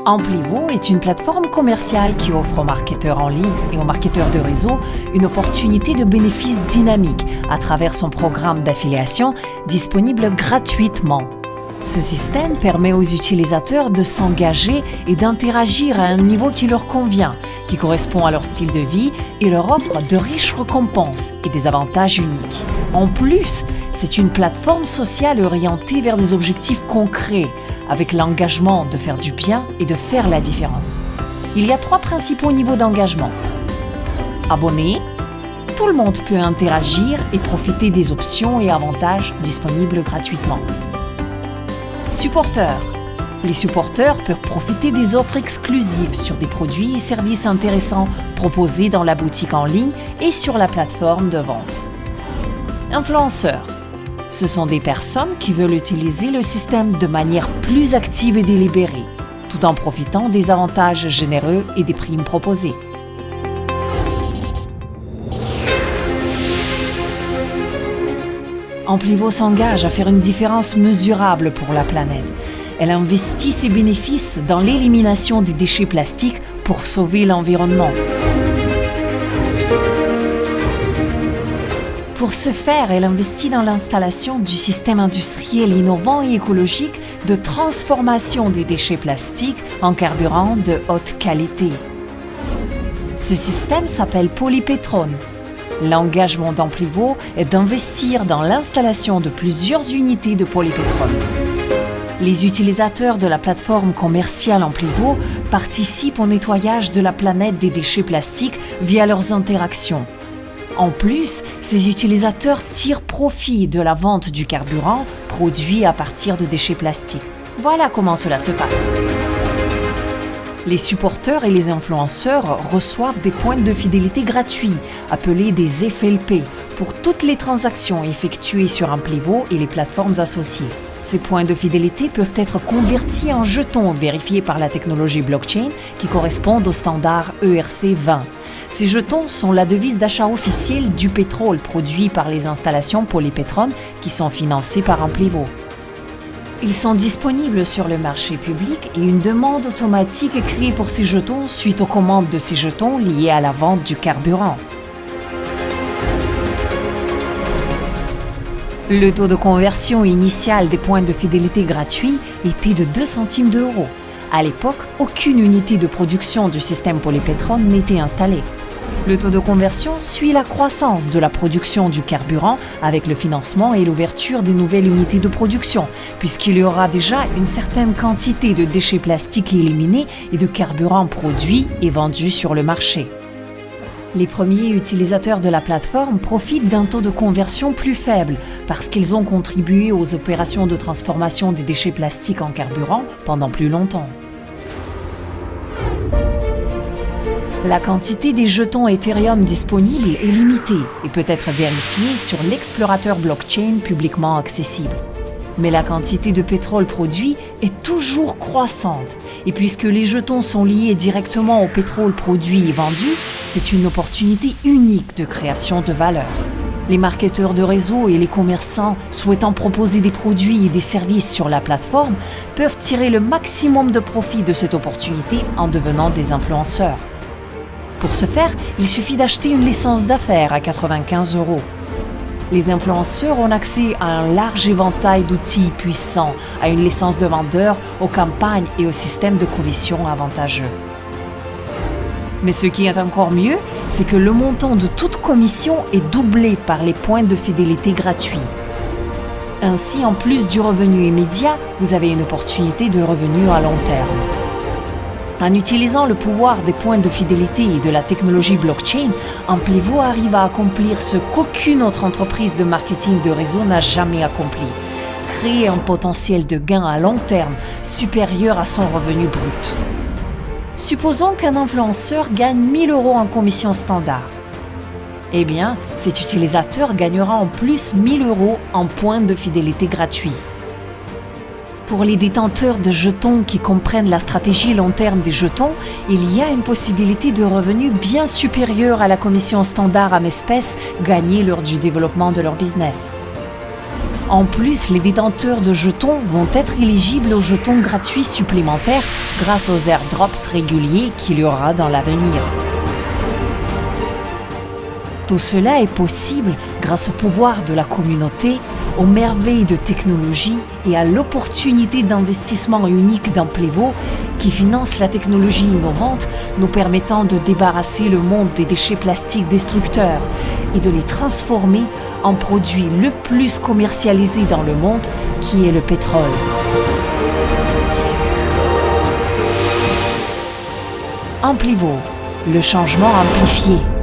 Amplivo est une plateforme commerciale qui offre aux marketeurs en ligne et aux marketeurs de réseau une opportunité de bénéfices dynamiques à travers son programme d'affiliation disponible gratuitement. Ce système permet aux utilisateurs de s'engager et d'interagir à un niveau qui leur convient, qui correspond à leur style de vie et leur offre de riches récompenses et des avantages uniques. En plus, c'est une plateforme sociale orientée vers des objectifs concrets, avec l'engagement de faire du bien et de faire la différence. Il y a 3 principaux niveaux d'engagement. Abonnés, tout le monde peut interagir et profiter des options et avantages disponibles gratuitement. Supporters. Les supporters peuvent profiter des offres exclusives sur des produits et services intéressants proposés dans la boutique en ligne et sur la plateforme de vente. Influenceurs. Ce sont des personnes qui veulent utiliser le système de manière plus active et délibérée, tout en profitant des avantages généreux et des primes proposées. Amplivo s'engage à faire une différence mesurable pour la planète. Elle investit ses bénéfices dans l'élimination des déchets plastiques pour sauver l'environnement. Pour ce faire, elle investit dans l'installation du système industriel innovant et écologique de transformation des déchets plastiques en carburant de haute qualité. Ce système s'appelle Polypetron. L'engagement d'Amplivo est d'investir dans l'installation de plusieurs unités de Polypetron. Les utilisateurs de la plateforme commerciale Amplivo participent au nettoyage de la planète des déchets plastiques via leurs interactions. En plus, ces utilisateurs tirent profit de la vente du carburant produit à partir de déchets plastiques. Voilà comment cela se passe. Les supporters et les influenceurs reçoivent des points de fidélité gratuits, appelés des FLP, pour toutes les transactions effectuées sur Amplivo et les plateformes associées. Ces points de fidélité peuvent être convertis en jetons vérifiés par la technologie blockchain qui correspondent au standard ERC20. Ces jetons sont la devise d'achat officielle du pétrole produit par les installations Polypetron qui sont financées par Amplivo. Ils sont disponibles sur le marché public et une demande automatique est créée pour ces jetons suite aux commandes de ces jetons liées à la vente du carburant. Le taux de conversion initial des points de fidélité gratuits était de 2 centimes d'euros. À l'époque, aucune unité de production du système Polypetron n'était installée. Le taux de conversion suit la croissance de la production du carburant avec le financement et l'ouverture des nouvelles unités de production, puisqu'il y aura déjà une certaine quantité de déchets plastiques éliminés et de carburant produit et vendu sur le marché. Les premiers utilisateurs de la plateforme profitent d'un taux de conversion plus faible parce qu'ils ont contribué aux opérations de transformation des déchets plastiques en carburant pendant plus longtemps. La quantité des jetons Ethereum disponibles est limitée et peut être vérifiée sur l'explorateur blockchain publiquement accessible. Mais la quantité de pétrole produit est toujours croissante. Et puisque les jetons sont liés directement au pétrole produit et vendu, c'est une opportunité unique de création de valeur. Les marketeurs de réseau et les commerçants souhaitant proposer des produits et des services sur la plateforme peuvent tirer le maximum de profit de cette opportunité en devenant des influenceurs. Pour ce faire, il suffit d'acheter une licence d'affaires à 95 €. Les influenceurs ont accès à un large éventail d'outils puissants, à une licence de vendeur, aux campagnes et aux systèmes de commission avantageux. Mais ce qui est encore mieux, c'est que le montant de toute commission est doublé par les points de fidélité gratuits. Ainsi, en plus du revenu immédiat, vous avez une opportunité de revenu à long terme. En utilisant le pouvoir des points de fidélité et de la technologie blockchain, Amplivo arrive à accomplir ce qu'aucune autre entreprise de marketing de réseau n'a jamais accompli. Créer un potentiel de gain à long terme supérieur à son revenu brut. Supposons qu'un influenceur gagne 1 000 € en commission standard. Eh bien, cet utilisateur gagnera en plus 1 000 € en points de fidélité gratuits. Pour les détenteurs de jetons qui comprennent la stratégie long terme des jetons, il y a une possibilité de revenu bien supérieure à la commission standard en espèces gagnée lors du développement de leur business. En plus, les détenteurs de jetons vont être éligibles aux jetons gratuits supplémentaires grâce aux airdrops réguliers qu'il y aura dans l'avenir. Tout cela est possible grâce au pouvoir de la communauté, aux merveilles de technologie et à l'opportunité d'investissement unique d'Amplevo qui finance la technologie innovante nous permettant de débarrasser le monde des déchets plastiques destructeurs et de les transformer en produit le plus commercialisé dans le monde qui est le pétrole. Amplevo, le changement amplifié.